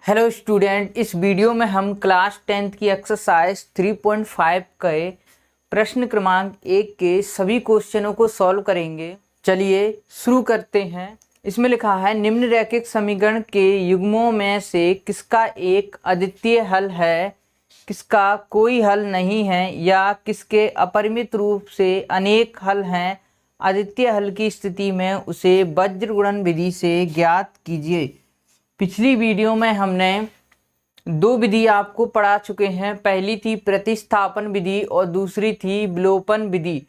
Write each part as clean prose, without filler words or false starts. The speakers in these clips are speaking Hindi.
हेलो स्टूडेंट, इस वीडियो में हम क्लास 10th की एक्सरसाइज 3.5 के प्रश्न क्रमांक 1 के सभी क्वेश्चनों को सॉल्व करेंगे। चलिए शुरू करते हैं। इसमें लिखा है निम्नलिखित समीकरण के युग्मों में से किसका एक अद्वितीय हल है, किसका कोई हल नहीं है या किसके अपरिमित रूप से अनेक हल हैं। अद्वितीय हल की स्थिति में उसे वज्र गुणन विधि से ज्ञात कीजिए। पिछली वीडियो में हमने दो विधि आपको पढ़ा चुके हैं। पहली थी प्रतिस्थापन विधि और दूसरी थी विलोपन विधि।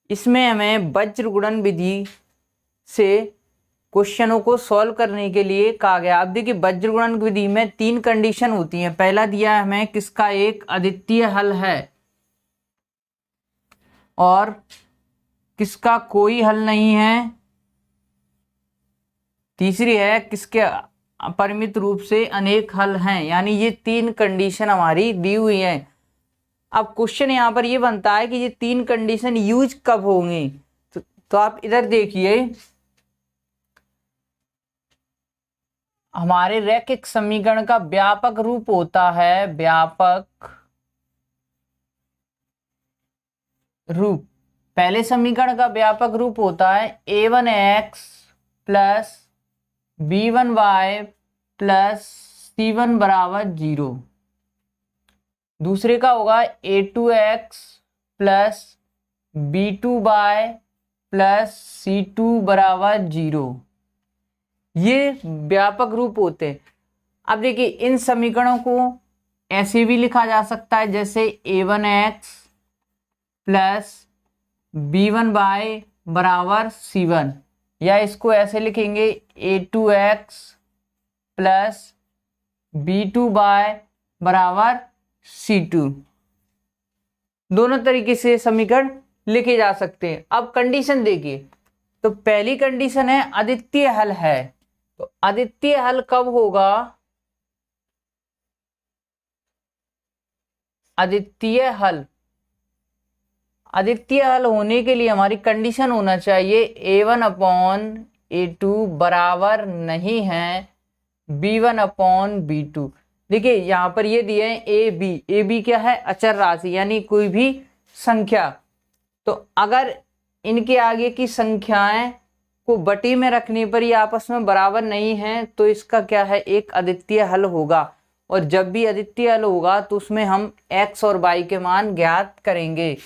इसमें हमें वज्र गुणन विधि से क्वेश्चनों को सॉल्व करने के लिए कहा गया। अब देखिए, वज्र गुणन विधि में 3 कंडीशन होती हैं। पहला दिया है हमें किसका एक अद्वितीय हल है और किसका कोई हल नहीं है। तीसरी है किसके अपरिमित रूप से अनेक हल हैं। यानी ये 3 कंडीशन हमारी दी हुई हैं। अब क्वेश्चन यहाँ पर ये बनता है कि ये 3 कंडीशन यूज कब होंगी। तो आप इधर देखिए, हमारे रैखिक समीकरण का व्यापक रूप होता है व्यापक रूप। पहले समीकरण का व्यापक रूप होता है a1x plus b1y plus c1 बराबर 0। दूसरे का होगा a2x plus b2y plus c2 बराबर 0। ये व्यापक रूप होते हैं। अब देखिए, इन समीकरणों को ऐसे भी लिखा जा सकता है जैसे a1x प्लस b1y बराबर c1, या इसको ऐसे लिखेंगे a2x प्लस b2y बराबर c2। दोनों तरीके से समीकरण लिखे जा सकते हैं। अब कंडीशन देखिए, तो पहली कंडीशन है अद्वितीय हल है। तो अद्वितीय हल कब होगा? अद्वितीय हल होने के लिए हमारी कंडीशन होना चाहिए a1/a2 बराबर नहीं है b1/b2। देखिए, यहां पर ये दिए हैं a b क्या है? अचर राशि, यानी कोई भी संख्या। तो अगर इनके आगे की संख्याएं को बटी में रखने पर ये आपस में बराबर नहीं है तो इसका क्या है? एक अद्वितीय हल होगा। और जब भी अद्वितीय हल होगा तो उसमें हम x और y के मान ज्ञात करेंगे।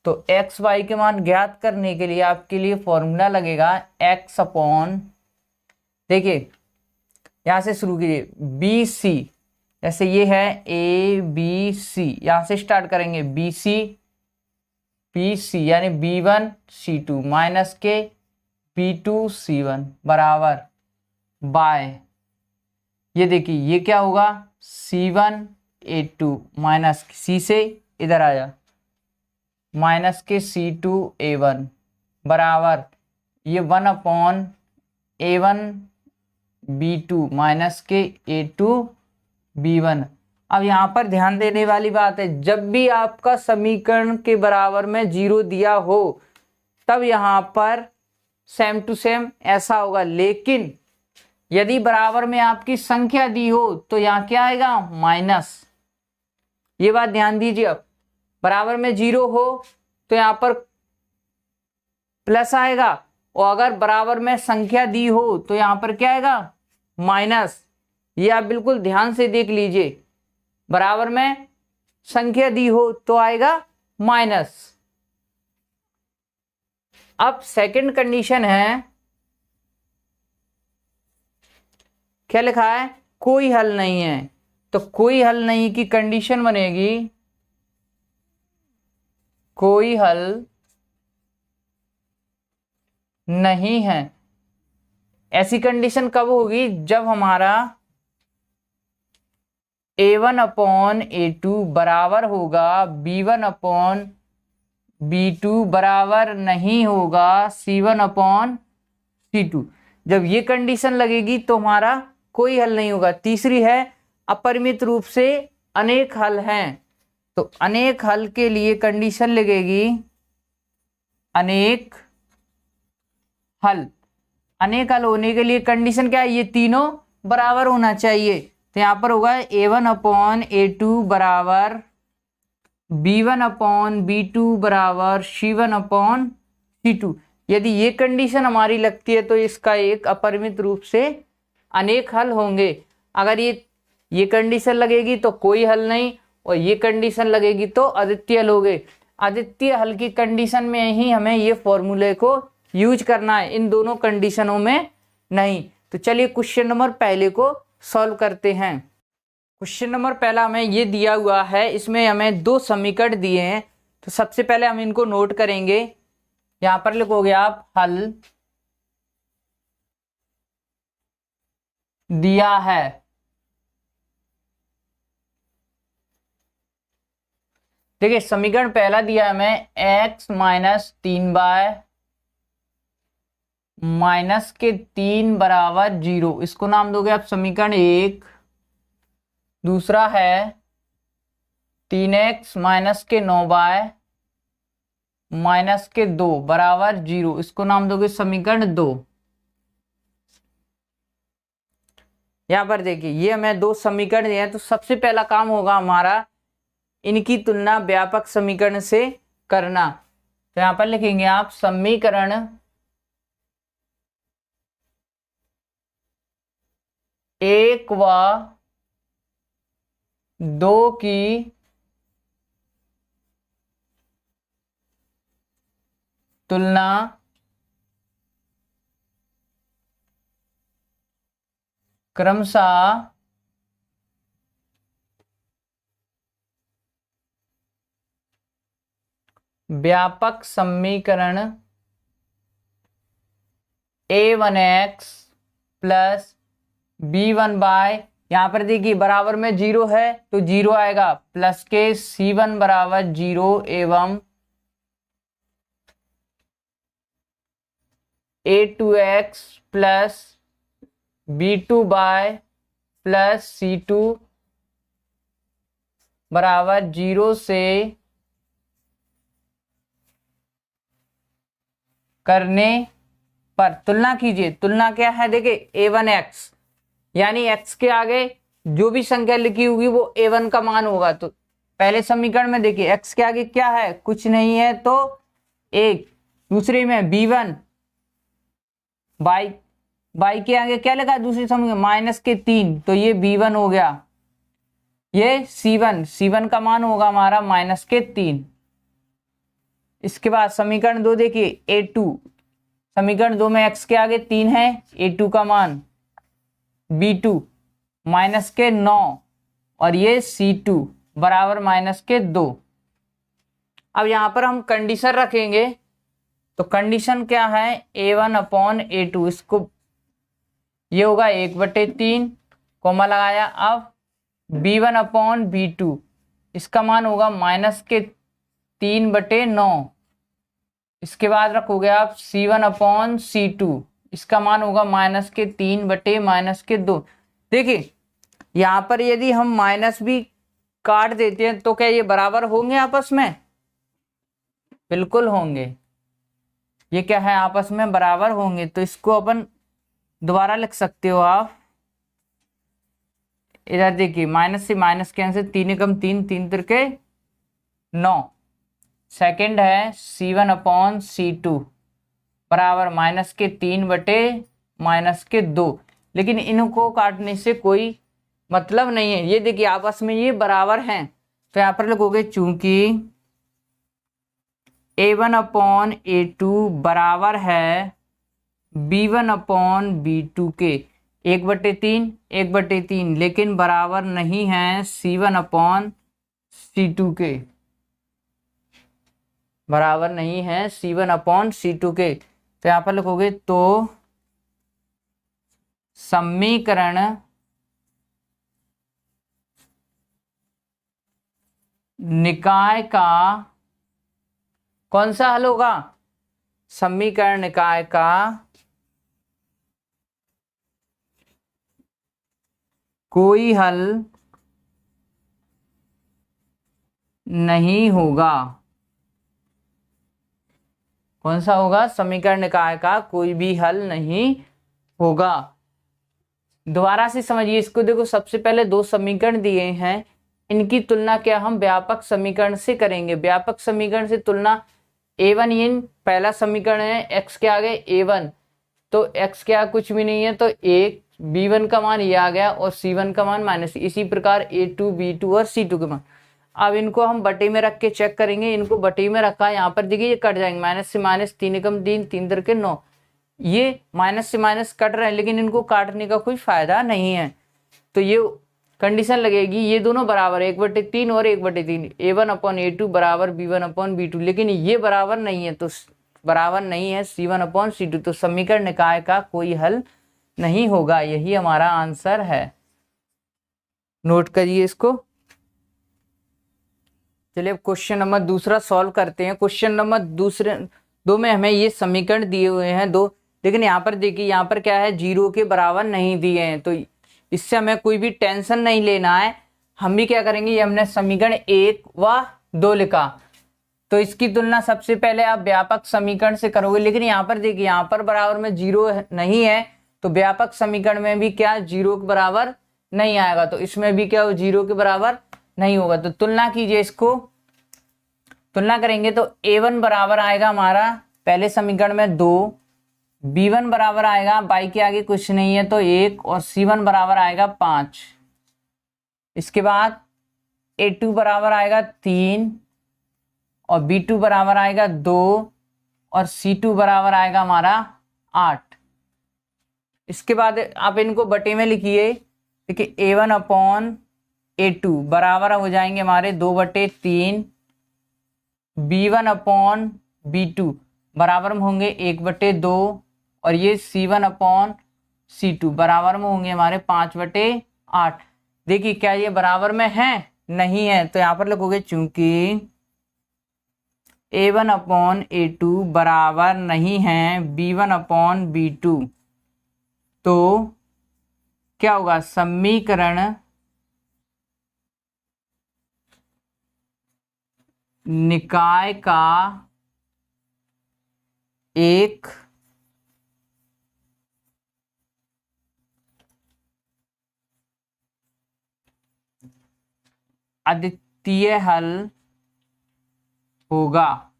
तो x y के मान ज्ञात करने के लिए आपके लिए फॉर्मूला लगेगा x अपॉन, देखिए यहां से शुरू कीजिए, बी सी। जैसे ये है ए बी सी, यहां से स्टार्ट करेंगे बी सी पी सी, यानी b1 c2 माइनस के b2 c1 बराबर बाय, ये देखिए ये क्या होगा? c1 a2 माइनस c से इधर आया माइनस के c2 a1 बराबर ये 1/a1 b2 माइनस के a2 b1। अब यहाँ पर ध्यान देने वाली बात है, जब भी आपका समीकरण के बराबर में 0 दिया हो तब यहाँ पर सेम टू सेम ऐसा होगा। लेकिन यदि बराबर में आपकी संख्या दी हो तो यहाँ क्या आएगा? माइनस। ये बात ध्यान दीजिए। अब बराबर में 0 हो तो यहाँ पर प्लस आएगा, और अगर बराबर में संख्या दी हो तो यहाँ पर क्या आएगा? माइनस। ये आप बिल्कुल ध्यान से देख लीजिए, बराबर में संख्या दी हो तो आएगा माइनस। अब सेकंड कंडीशन है, क्या लिखा है? कोई हल नहीं है। तो कोई हल नहीं की कंडीशन बनेगी कोई हल नहीं है। ऐसी कंडीशन कब होगी? जब हमारा a1/a2 बराबर होगा b1/b2 बराबर नहीं होगा c1/c2। जब ये कंडीशन लगेगी तो हमारा कोई हल नहीं होगा। तीसरी है अपरिमित रूप से अनेक हल हैं। तो अनेक हल के लिए कंडीशन लगेगी अनेक हल। अनेक हल होने के लिए कंडीशन क्या है? ये तीनों बराबर होना चाहिए। तो यहाँ पर होगा A1 अपॉन A2 बराबर B1 अपॉन B2 बराबर C1 अपॉन C2। यदि ये कंडीशन हमारी लगती है तो इसका एक अपरिमित रूप से अनेक हल होंगे। अगर ये कंडीशन लगेगी तो कोई हल नहीं, और ये कंडीशन लगेगी तो अद्वितीय हल होंगे। अद्वितीय हल की कंडीशन में ही हमें ये फॉर्मूले को यूज करना है, इन दोनों कंडीशनों में नहीं। तो चलिए क्वेश्चन नंबर पहले को सॉल्व करते हैं। क्वेश्चन नंबर पहला हमें ये दिया हुआ है, इसमें हमें दो समीकरण दिए हैं। तो सबसे पहले हम इनको नोट करेंगे। यहां पर लिखोगे आप हल दिया है। देखिए समीकरण पहला दिया है हमें x माइनस 3y माइनस के 3 बराबर 0, इसको नाम दोगे आप समीकरण 1। दूसरा है 3x माइनस के 9y माइनस के 2 बराबर 0, इसको नाम दोगे समीकरण 2। यहां पर देखिए ये हमें दो समीकरण दिए हैं, तो सबसे पहला काम होगा हमारा इनकी तुलना व्यापक समीकरण से करना। तो यहां पर लिखेंगे आप समीकरण 1 व 2 की तुलना क्रमशः व्यापक समीकरण a1x प्लस b1y, यहां पर देखिए बराबर में 0 है तो 0 आएगा, प्लस के c1 बराबर 0 एवं a2x plus b2y plus c2 बराबर 0 से करने पर तुलना कीजिए। तुलना क्या है, देखिए a1x यानी x के आगे जो भी संख्या लिखी होगी वो a1 का मान होगा। तो पहले समीकरण में देखिए x के आगे क्या है, कुछ नहीं है तो 1। दूसरे में b1, y के आगे क्या लिखा है दूसरी समीकरण माइनस के 3, तो ये b1 हो गया। ये c1 का मान होगा हमारा माइनस के 3। इसके बाद समीकरण 2 देखिए a2, समीकरण 2 में x के आगे 3 है, a2 का मान b2 माइनस के 9 और ये c2 बराबर माइनस के 2। अब यहां पर हम कंडीशन रखेंगे, तो कंडीशन क्या है a1 अपॉन a2, इसको ये होगा 1/3 कोमा लगाया। अब b1 अपॉन b2, इसका मान होगा माइनस के 3/9। इसके बाद रखोगे आप c1 अपॉन c2, इसका मान होगा माइनस के 3/-2। देखिए यहां पर यदि हम माइनस भी काट देते हैं तो क्या ये बराबर होंगे आपस में? बिल्कुल होंगे, ये क्या है आपस में बराबर होंगे। तो इसको अपन दोबारा लिख सकते हो आप। इधर देखिए माइनस से माइनस कैंसिल, 3 एकम 3, 3 तिरके 9। सेकंड है c1 अपॉन c2 बराबर माइनस के 3/-2। लेकिन इनको काटने से कोई मतलब नहीं है, ये देखिए आपस में ये बराबर हैं। तो यहां पर लिखोगे चूंकि a1 अपॉन a2 बराबर है b1 अपॉन b2 के 1/3, लेकिन बराबर नहीं है c1 अपॉन c2 के, बराबर नहीं है c1 अपॉन c2 के। तो यहां पर लिखोगे तो समीकरण निकाय का कौन सा हल होगा? समीकरण निकाय का कोई हल नहीं होगा। कौन सा होगा? समीकरण निकाय का कोई भी हल नहीं होगा। दोबारा से समझिए इसको। देखो सबसे पहले दो समीकरण दिए हैं, इनकी तुलना क्या हम व्यापक समीकरण से करेंगे। व्यापक समीकरण से तुलना a1 इन पहला समीकरण है, x के आगे a1, तो x क्या कुछ भी नहीं है, तो एक b1 का मान ये आ गया और c1 का मान माइनस, इसी प्रकार a2 b2 और c2 के मान। अब इनको हम बटे में रख के चेक करेंगे। इनको बटे में रखा है, यहाँ पर देखिए ये कट जाएंगे, माइनस से माइनस, 3 एकम 3, 3 दर के 9, ये माइनस से माइनस कट रहे हैं, लेकिन इनको काटने का कोई फायदा नहीं है। तो ये कंडीशन लगेगी ये दोनों बराबर 1/3 और 1/3, a1/a2 बराबर b1/b2, लेकिन ये बराबर नहीं है, तो बराबर नहीं है c1/c2, तो समीकरण निकाय का कोई हल नहीं होगा। यही हमारा आंसर है, नोट करिए इसको। चलिए अब क्वेश्चन नंबर दूसरा सॉल्व करते हैं। क्वेश्चन नंबर दूसरे दो में हमें ये समीकरण दिए हुए हैं दो, लेकिन यहाँ पर देखिए यहाँ पर क्या है, 0 के बराबर नहीं दिए हैं, तो इससे हमें कोई भी टेंशन नहीं लेना है। हम भी क्या करेंगे, ये हमने समीकरण 1 व 2 लिखा, तो इसकी तुलना सबसे पहले आप व्यापक समीकरण से करोगे, लेकिन यहाँ पर देखिए यहाँ पर बराबर में 0 नहीं है, तो व्यापक समीकरण में भी क्या 0 के बराबर नहीं आएगा, तो इसमें भी क्या हो 0 के बराबर नहीं होगा। तो तुलना कीजिए, इसको तुलना करेंगे तो a1 बराबर आएगा हमारा पहले समीकरण में 2, b1 बराबर आएगा बाई के आगे कुछ नहीं है तो 1, और c1 बराबर आएगा 5। इसके बाद a2 बराबर आएगा 3 और b2 बराबर आएगा 2 और c2 बराबर आएगा हमारा 8। इसके बाद आप इनको बटे में लिखिए, देखिए a1/a2 बराबर हो जाएंगे हमारे 2/3, b1/b2 बराबर में होंगे 1/2, और ये c1/c2 बराबर में होंगे हमारे 5/8। देखिए क्या ये बराबर में है, नहीं है, तो यहाँ पर लिखोगे चूंकि a1/a2 बराबर नहीं है b1/b2, तो क्या होगा, समीकरण निकाय का एक अद्वितीय हल होगा।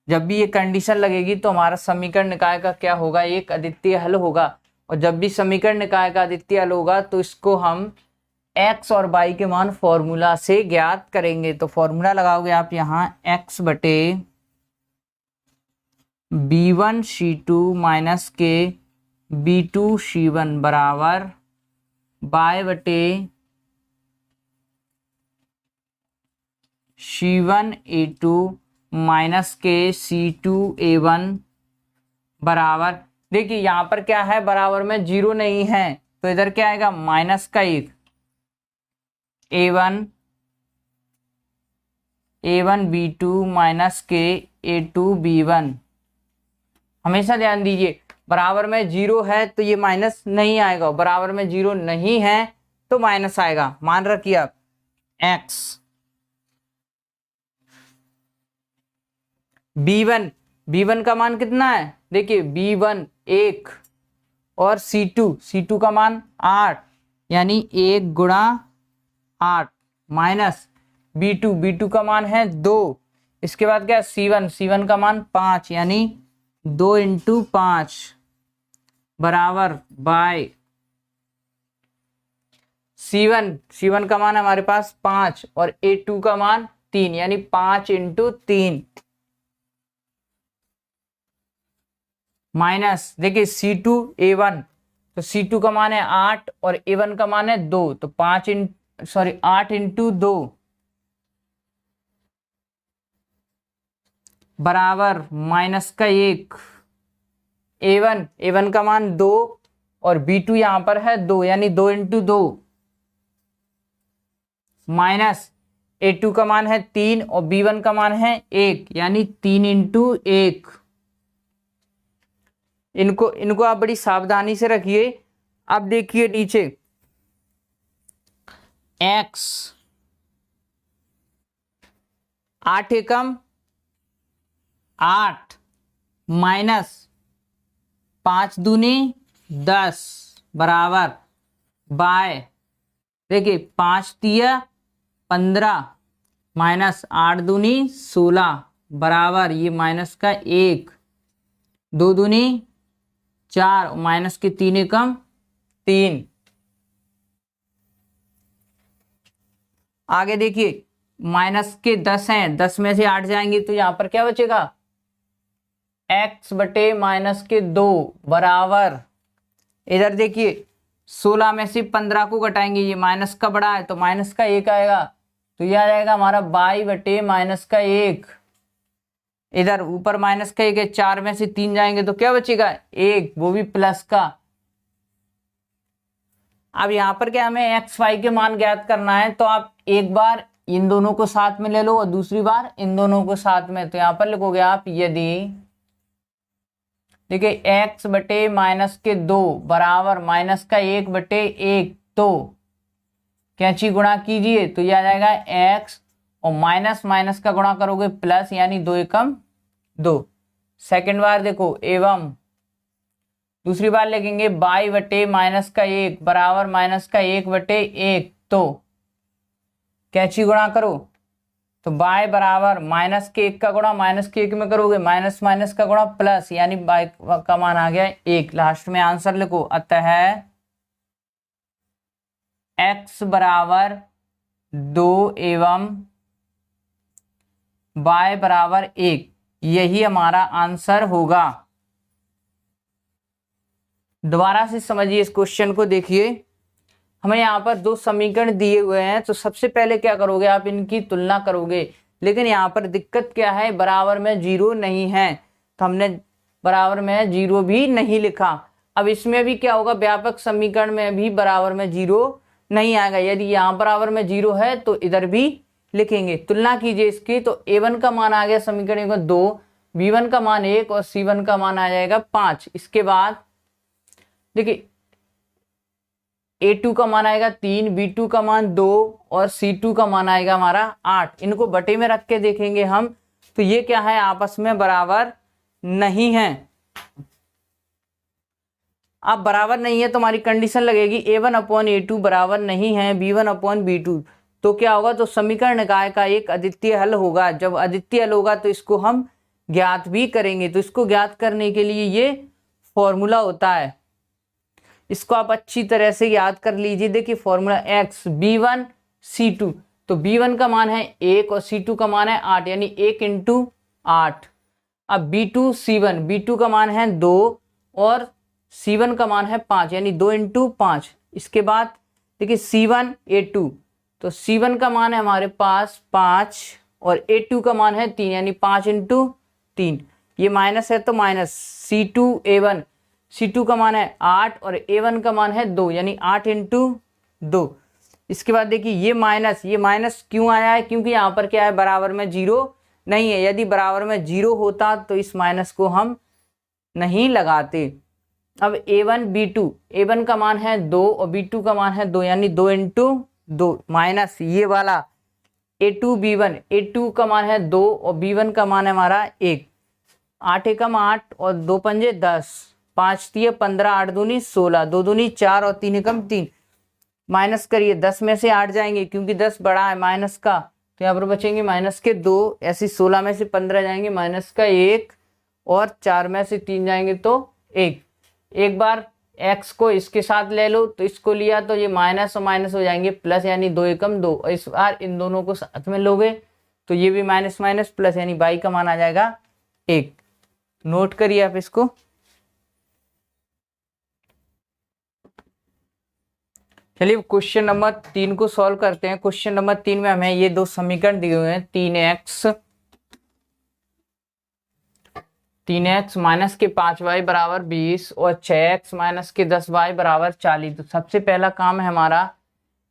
जब भी ये कंडीशन लगेगी तो हमारा समीकरण निकाय का क्या होगा, एक अद्वितीय हल होगा। और जब भी समीकरण निकाय का अद्वितीय हल होगा तो इसको हम x और y के मान फॉर्मूला से ज्ञात करेंगे। तो फॉर्मूला लगाओगे आप यहाँ x बटे b1c2 माइनस के b2c1 बराबर y बटे c1a2 माइनस के c2a1 बराबर, देखिए यहाँ पर क्या है, बराबर में 0 नहीं है, तो इधर क्या आएगा माइनस का 1, a1 b2 माइनस के a2 b1। हमेशा ध्यान दीजिए बराबर में 0 है तो ये माइनस नहीं आएगा, बराबर में 0 नहीं है तो माइनस आएगा। मान रखिए आप x b1 का मान कितना है, देखिए b1 1 और c2 का मान 8, यानी 1 गुणा 8 माइनस b2 का मान है 2। इसके बाद क्या c1 का मान 5, यानी 2 × 5 बराबर बाय c1 का मान हमारे पास 5 और a2 का मान 3, यानी 5 × 3 माइनस, देखिए c2a1, तो c2 का मान है 8 और a1 का मान है 2, तो 8 × 2 बराबर माइनस का 1। a1 का मान 2 और b2 यहां पर है 2, यानी 2 × 2 माइनस a2 का मान है 3 और b1 का मान है 1, यानी 3 × 1। इनको आप बड़ी सावधानी से रखिए। अब देखिए नीचे x 8 एकम 8 माइनस 5 दूनी 10 बराबर बाय, देखिए 5 तिया 15 माइनस 8 दूनी 16 बराबर ये माइनस का 1, 2 दूनी 4 माइनस के 3 एकम 3। आगे देखिए माइनस के 10 हैं, 10 में से 8 जाएंगे तो यहां पर क्या बचेगा, x बटे माइनस के 2 बराबर, इधर देखिए 16 में से 15 को घटाएंगे, ये माइनस का बड़ा है तो माइनस का 1 आएगा, तो यह आ जाएगा हमारा y बटे माइनस का 1। इधर ऊपर माइनस का 1 है, 4 में से 3 जाएंगे तो क्या बचेगा 1, वो भी प्लस का। अब यहां पर क्या हमें x y के मान ज्ञात करना है, तो आप एक बार इन दोनों को साथ में ले लो और दूसरी बार इन दोनों को साथ में, तो यहां पर लिखोगे आप यदि, देखिए x बटे माइनस के 2 बराबर माइनस का 1 बटे 1, तो कैंची गुणा कीजिए तो यह आ जाएगा x और माइनस माइनस का गुणा करोगे प्लस, यानी 2 एकम 2। सेकेंड बार देखो एवं, दूसरी बार लिखेंगे y बटे माइनस का 1 बराबर माइनस का 1 बटे 1, तो कैंची गुणा करो तो y बराबर माइनस के 1 का गुणा माइनस के 1 में करोगे, माइनस माइनस का गुणा प्लस, यानी y का मान आ गया 1। लास्ट में आंसर लिखो, अतः x बराबर 2 एवं y बराबर 1, यही हमारा आंसर होगा। दोबारा से समझिए इस क्वेश्चन को, देखिए हमें यहाँ पर दो समीकरण दिए हुए हैं, तो सबसे पहले क्या करोगे आप इनकी तुलना करोगे, लेकिन यहाँ पर दिक्कत क्या है, बराबर में 0 नहीं है, तो हमने बराबर में 0 भी नहीं लिखा। अब इसमें भी क्या होगा, व्यापक समीकरण में भी बराबर में 0 नहीं आएगा, यदि यहाँ बराबर में 0 है तो इधर भी लिखेंगे। तुलना कीजिए इसकी, तो a1 का मान आ गया समीकरण में 2, b1 का मान 1 और c1 का मान आ जाएगा 5। इसके बाद देखिए a2 का मान आएगा 3, b2 का मान 2 और c2 का मान आएगा हमारा 8। इनको बटे में रख के देखेंगे हम, तो ये क्या है, आपस में बराबर नहीं है। अब बराबर नहीं है तो हमारी कंडीशन लगेगी a1 अपॉन a2 बराबर नहीं है b1 अपॉन b2, तो क्या होगा, तो समीकरण निकाय का एक अद्वितीय हल होगा। जब अद्वितीय हल होगा तो इसको हम ज्ञात भी करेंगे, तो इसको ज्ञात करने के लिए ये फॉर्मूला होता है, इसको आप अच्छी तरह से याद कर लीजिए। देखिए फॉर्मूला x b1 c2, तो b1 का मान है 1 और c2 का मान है 8, यानी 1 इंटू 8। अब b2 c1, b2 का मान है 2 और c1 का मान है 5, यानी 2 इंटू 5। इसके बाद देखिए c1 a2, तो c1 का मान है हमारे पास 5 और a2 का मान है 3, यानी 5 इंटू 3। ये माइनस है तो माइनस, c2 a1, c2 का मान है 8 और a1 का मान है 2, यानी 8 इंटू 2। इसके बाद देखिए ये माइनस क्यों आया है, क्योंकि यहाँ पर क्या है, बराबर में 0 नहीं है। यदि बराबर में 0 होता तो इस माइनस को हम नहीं लगाते। अब a1 b2, a1 का मान है 2 और b2 का मान है 2, यानी 2 इंटू 2 माइनस ये वाला a2 b1, a2 का मान है 2 और b1 का मान है हमारा 1। 8 एकम 8 और 2 पंजे 10, 5 तिये 15, 8 दूनी 16, 2 दूनी 4 और 3 एकम 3। माइनस करिए, 10 में से 8 जाएंगे क्योंकि 10 बड़ा है माइनस का, तो यहाँ पर बचेंगे माइनस के 2। ऐसे 16 में से 15 जाएंगे माइनस का 1 और 4 में से 3 जाएंगे तो 1। एक बार x को इसके साथ ले लो, तो इसको लिया तो ये माइनस और माइनस हो जाएंगे प्लस, यानी 2 एकम 2, और इस बार इन दोनों को साथ में लोगे तो ये भी माइनस माइनस प्लस, यानी y का मान आ जाएगा 1। नोट करिए आप इसको। चलिए क्वेश्चन नंबर 3 को सॉल्व करते हैं। क्वेश्चन नंबर 3 में हमें ये दो समीकरण दिए हुए हैं, 3x माइनस के 5y बराबर 20 और 6x माइनस के 10y बराबर 40। तो सबसे पहला काम है हमारा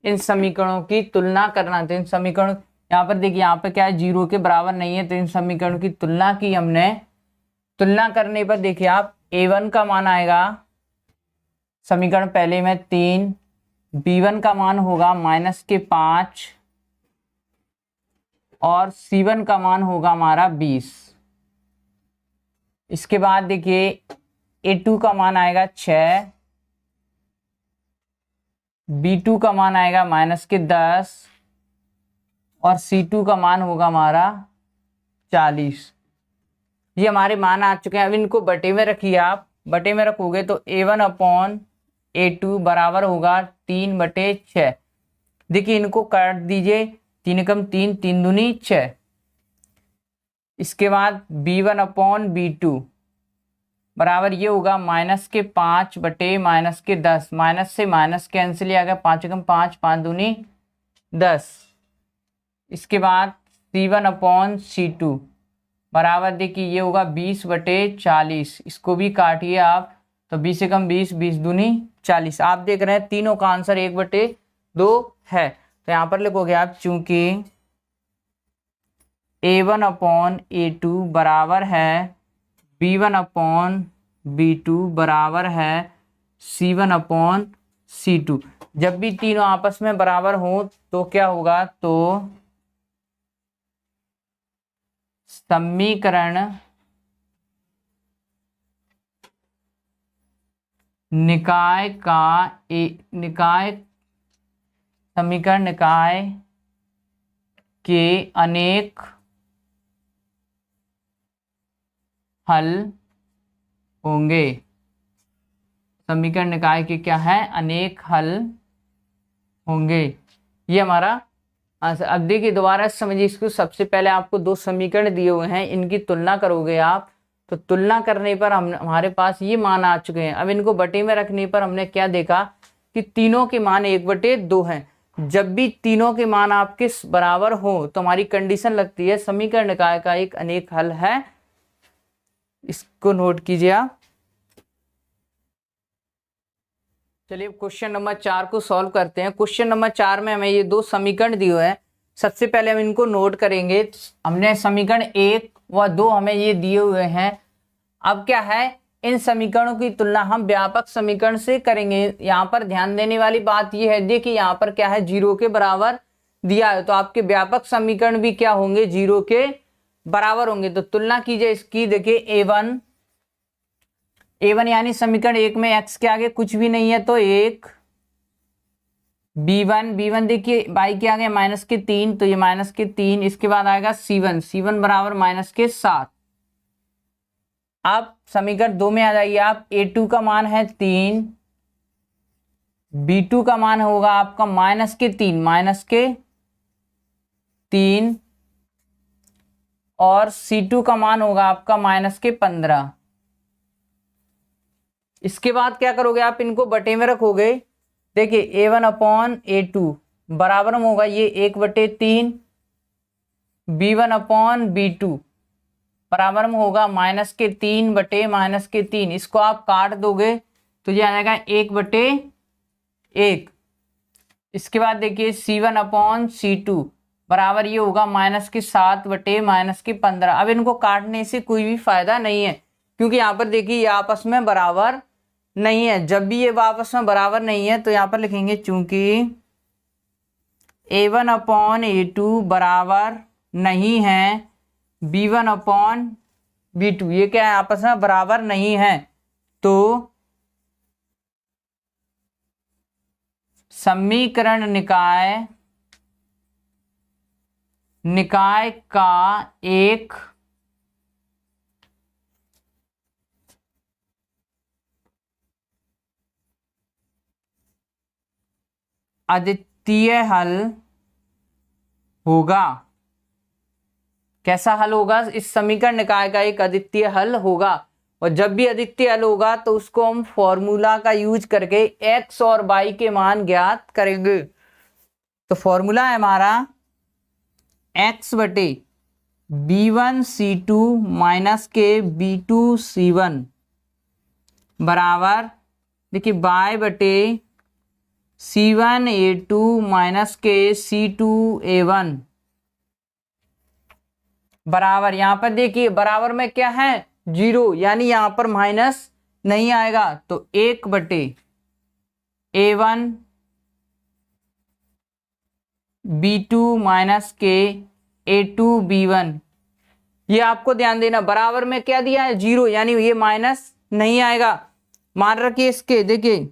इन समीकरणों की तुलना करना। तो इन समीकरण यहाँ पर देखिए, यहाँ पर क्या है, 0 के बराबर नहीं है, तो इन समीकरणों की तुलना की हमने। तुलना करने पर देखिए आप a1 का मान आएगा समीकरण पहले में 3, b1 का मान होगा माइनस के 5 और c1 का मान होगा हमारा 20। इसके बाद देखिए a2 का मान आएगा 6 B2 का मान आएगा -10 और C2 का मान होगा हमारा 40। ये हमारे मान आ चुके हैं। अब इनको बटे में रखिए, आप बटे में रखोगे तो A1/A2 बराबर होगा 3/6। देखिए इनको काट दीजिए, 3 कम 3, 3 दूनी 6। इसके बाद B1/B2 बराबर ये होगा -5/10, माइनस से माइनस कैंसिल आ गया, 5 कम 5, 5 दूनी 10। इसके बाद C1/C2 बराबर देखिए ये होगा 20/40। इसको भी काटिए आप, तो 20 से कम 20, 20 दूनी 40। आप देख रहे हैं तीनों का आंसर 1/2 है। तो यहाँ पर लिखोगे आप, चूंकि A1/A2 बराबर है B1/B2 बराबर है C1/C2। जब भी तीनों आपस में बराबर हो तो क्या होगा, तो समीकरण निकाय के अनेक हल होंगे। समीकरण निकाय के क्या है, अनेक हल होंगे। ये हमारा आंसर। अब देखिए दोबारा समझिए इसको। सबसे पहले आपको 2 समीकरण दिए हुए हैं, इनकी तुलना करोगे आप, तो तुलना करने पर हमारे पास ये मान आ चुके हैं। अब इनको बटे में रखने पर हमने क्या देखा कि तीनों के मान 1/2 हैं। जब भी तीनों के मान आपके बराबर हो तो हमारी कंडीशन लगती है समीकरण निकाय का एक अनेक हल है। इसको नोट कीजिए आप। चलिए क्वेश्चन नंबर 4 को सॉल्व करते हैं। क्वेश्चन नंबर 4 में हमें ये 2 समीकरण दिए हुए हैं। सबसे पहले हम इनको नोट करेंगे। हमने समीकरण 1 व 2 हमें ये दिए हुए हैं। अब क्या है, इन समीकरणों की तुलना हम व्यापक समीकरण से करेंगे। यहाँ पर ध्यान देने वाली बात यह है, देखिए यहाँ पर क्या है, 0 के बराबर दिया है, तो आपके व्यापक समीकरण भी क्या होंगे, 0 के बराबर होंगे। तो तुलना कीजिए इसकी। देखिए A1 यानी समीकरण 1 में x के आगे कुछ भी नहीं है तो 1, B1 देखिए y के आगे -3, तो ये -3। इसके बाद आएगा C1 बराबर -7। आप समीकरण 2 में आ जाइए आप। A2 का मान है 3, B2 का मान होगा आपका -3 और C2 का मान होगा आपका -15। इसके बाद क्या करोगे आप, इनको बटे में रखोगे। देखिए A1/A2 बराबर में होगा ये 1/3, B1/B2 बराबर में होगा -3/-3। इसको आप काट दोगे तो ये आ जाएगा 1/1। इसके बाद देखिए C1/C2 बराबर ये होगा -7/-15। अब इनको काटने से कोई भी फायदा नहीं है, क्योंकि यहाँ पर देखिए ये आपस में बराबर नहीं है। जब भी ये आपस में बराबर नहीं है तो यहाँ पर लिखेंगे, चूंकि A1/A2 बराबर नहीं है B1/B2, ये क्या है, आपस में बराबर नहीं है, तो समीकरण निकाय का एक अद्वितीय हल होगा। कैसा हल होगा, इस समीकरण निकाय का एक अद्वितीय हल होगा। और जब भी अद्वितीय हल होगा तो उसको हम फॉर्मूला का यूज करके x और y के मान ज्ञात करेंगे। तो फॉर्मूला है हमारा x/B1C2 माइनस के B2C1 बराबर, देखिए y/C1A2 माइनस के C2A1 बराबर, यहां पर देखिए बराबर में क्या है, 0, यानी यहां पर माइनस नहीं आएगा, तो 1/A1 B2 माइनस के A2B1। ये आपको ध्यान देना, बराबर में क्या दिया है, 0, यानी ये माइनस नहीं आएगा। मान रखिए इसके, देखिए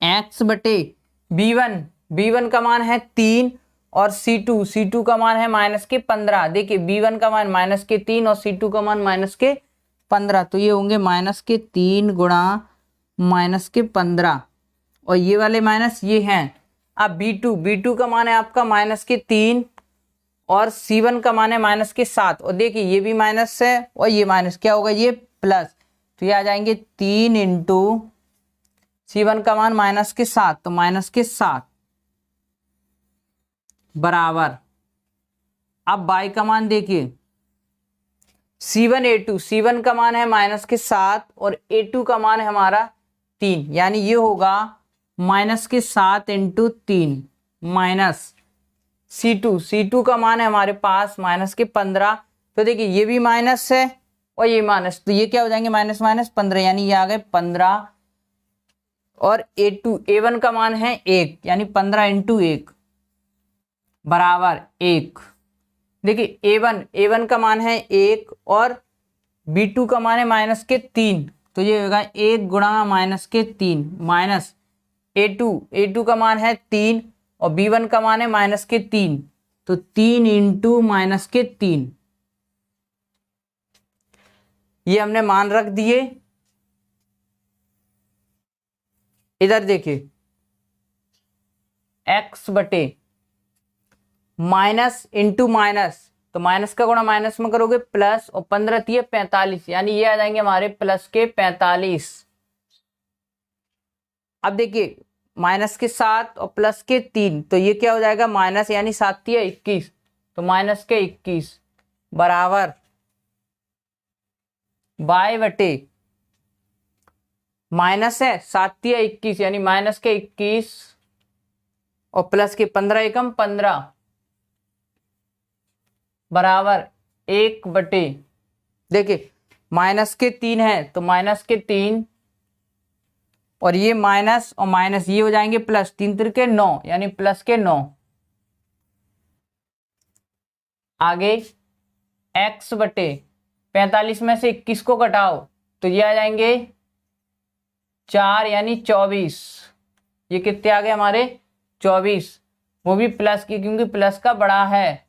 x बटे b1, b1 का मान है 3 और c2 का मान है -15। देखिए b1 का मान -3 और c2 का मान -15, तो ये होंगे -3 गुणा -15 और ये वाले माइनस ये हैं। अब b2 का मान है आपका -3 और c1 का मान है -7 और देखिए ये भी माइनस है और ये माइनस, क्या होगा ये प्लस, तो ये आ जाएंगे 3 इंटू c1 का मान -7 तो -7 बराबर। अब y का मान देखिए c1 का मान है -7 और a2 का मान है हमारा 3, यानी ये होगा -7 इंटू 3 माइनस c2 का मान है हमारे पास -15, तो देखिए ये भी माइनस है और ये माइनस, तो ये क्या हो जाएंगे -15, यानी ये आ गए 15 और a1 का मान है 1, यानी 15 इंटू 1 बराबर 1। देखिए a1 का मान है 1 और b2 का मान है -3, तो ये होगा 1 गुणा -3 माइनस a2 का मान है 3 और b1 का मान है -3, तो 3 इंटू -3, ये हमने मान रख दिए। इधर देखिए x बटे माइनस इंटू माइनस, तो माइनस का गुणा माइनस में करोगे प्लस और 15 3 45, यानी ये आ जाएंगे हमारे प्लस के 45। अब देखिए माइनस के 7 और प्लस के 3, तो ये क्या हो जाएगा माइनस, यानी 7 3 21, तो माइनस के 21 बराबर y बटे माइनस है 7 3 21, यानी माइनस के 21 और प्लस के 15 एकम 15 बराबर 1 बटे, देखिए माइनस के 3 है तो माइनस के 3 और ये माइनस और माइनस ये हो जाएंगे प्लस, 3 3 के 9, यानी प्लस के 9। आगे x बटे 45 में से 21 को घटाओ तो ये आ जाएंगे 4, यानी 24। ये कितने आ गए हमारे 24, वो भी प्लस की, क्योंकि प्लस का बड़ा है।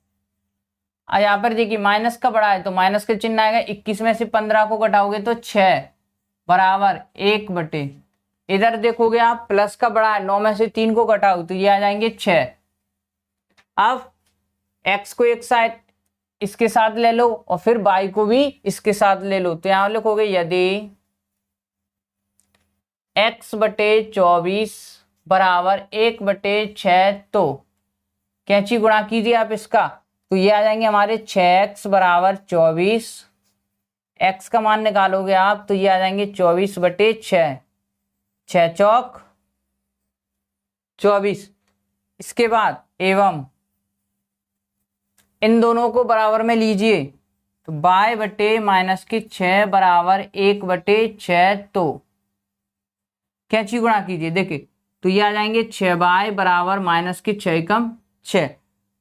यहाँ पर देखिए माइनस का बड़ा है तो माइनस का चिन्ह आएगा, 21 में से 15 को घटाओगे तो 6 बराबर 1 बटे, इधर देखोगे आप प्लस का बड़ा है, 9 में से 3 को घटाओ तो ये आ जाएंगे 6। अब x को एक साइड इसके साथ ले लो और फिर y को भी इसके साथ ले लो, तो यहां लिखोगे यदि x बटे 24 बराबर 1 बटे 6, तो कैंची गुणा कीजिए आप इसका, तो ये आ जाएंगे हमारे 6x बराबर 24, x का मान निकालोगे आप तो ये आ जाएंगे 24 बटे 6, 6 चौक 24। इसके बाद एवं इन दोनों को बराबर में लीजिए, तो y बटे माइनस के 6 बराबर 1 बटे 6, तो कैंची गुणा कीजिए, देखिए तो ये आ जाएंगे 6y बराबर माइनस की 6 कम 6,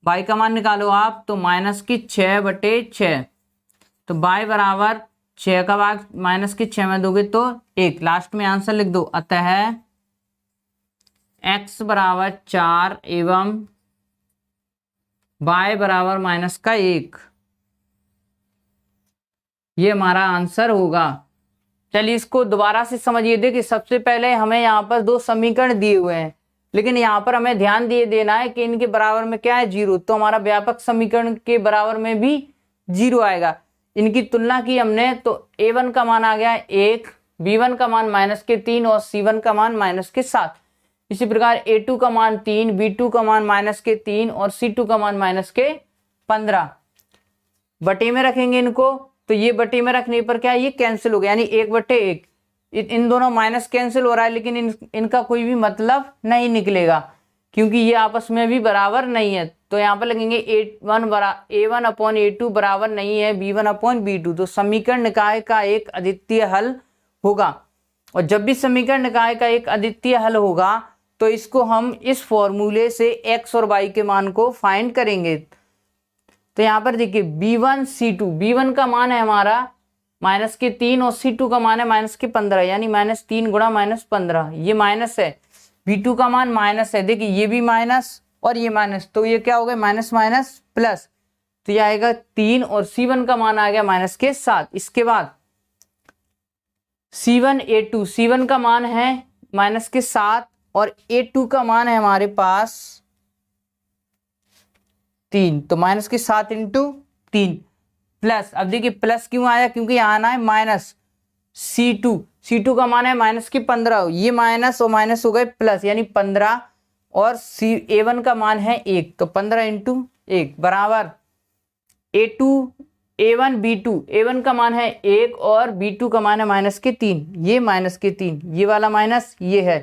y का मान निकालो आप तो माइनस की 6 बटे 6, तो y बराबर 6 का भाग माइनस की 6 में दोगे तो 1, लास्ट में आंसर लिख दो। अतः x बराबर 4 एवं y बराबर माइनस का 1, ये हमारा आंसर होगा। चलिए इसको दोबारा से समझिए। देखिए सबसे पहले हमें यहाँ पर 2 समीकरण दिए हुए हैं, लेकिन यहाँ पर हमें ध्यान दिए देना है कि इनके बराबर में क्या है 0, तो हमारा व्यापक समीकरण के बराबर में भी 0 आएगा। इनकी तुलना की हमने तो a1 का मान आ गया 1, b1 का मान -3 और c1 का मान -7। इसी प्रकार a2 का मान 3, b2 का मान -3 और c2 का मान -15। बटे में रखेंगे इनको, तो ये बटे में रखने पर क्या ये कैंसिल हो गया, यानी 1 बटे 1। इन दोनों माइनस कैंसिल हो रहा है, लेकिन इनका कोई भी मतलब नहीं निकलेगा क्योंकि ये आपस में भी बराबर नहीं है। तो यहाँ पर लगेंगे a1 अपॉन a2 बराबर नहीं है b1 अपॉन b2, तो समीकरण निकाय का एक अद्वितीय हल होगा। और जब भी समीकरण निकाय का एक अद्वितीय हल होगा तो इसको हम इस फॉर्मूले से x और y के मान को फाइंड करेंगे। तो यहाँ पर देखिए b1 c2, b1 का मान है हमारा -3 और c2 का मान है -15, यानी -3 गुणा -15, ये माइनस है, B2 का मान माइनस है, देखिए ये भी माइनस और ये माइनस, तो ये क्या हो गया माइनस माइनस प्लस, तो ये आएगा 3 और C1 का मान आ गया माइनस के 7। इसके बाद C1 A2, C1 का मान है माइनस के 7 और A2 का मान है हमारे पास 3, तो माइनस के 7 इंटू 3 प्लस, अब देखिए प्लस क्यों आया, क्योंकि यहाँ आना है माइनस। C2 का मान है माइनस के 15, ये माइनस और माइनस हो गए प्लस, यानी 15 और A1 का मान है 1, तो 15 इंटू 1 बराबर A1 B2, A1 का मान है 1 और B2 का मान है माइनस के 3, ये माइनस के 3, ये वाला माइनस ये है।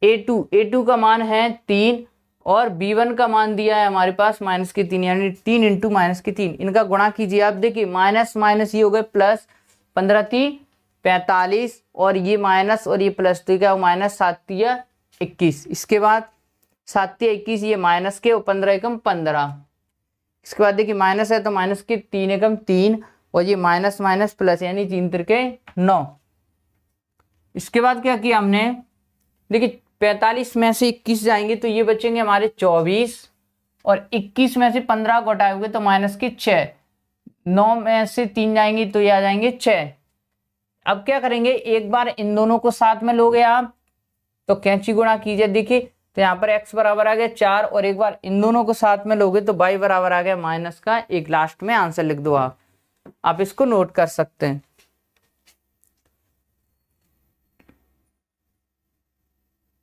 A2 का मान है 3 और B1 का मान दिया है हमारे पास माइनस के 3, यानी 3 इंटू माइनस के 3, इनका गुणा कीजिए आप, देखिए माइनस माइनस ये हो गए प्लस, 15 3 45 और ये माइनस और ये प्लस, तो क्या माइनस 7 21। इसके बाद 7 21, ये माइनस के और 15 एकम 15। इसके बाद देखिए माइनस है तो माइनस के 3 एकम 3 और ये माइनस माइनस प्लस, यानी 3 तिरके 9। इसके बाद क्या किया हमने, देखिए 45 में से 21 जाएंगे तो ये बचेंगे हमारे 24 और 21 में से 15 को हटाओगे तो माइनस के 6, 9 में से 3 जाएंगे तो ये आ जाएंगे 6। अब क्या करेंगे, एक बार इन दोनों को साथ में लोगे आप तो कैंची गुणा कीजिए, देखिए तो यहाँ पर x बराबर आ गया 4 और एक बार इन दोनों को साथ में लोगे तो y बराबर आ गया माइनस का 1। लास्ट में आंसर लिख दो आप इसको नोट कर सकते हैं।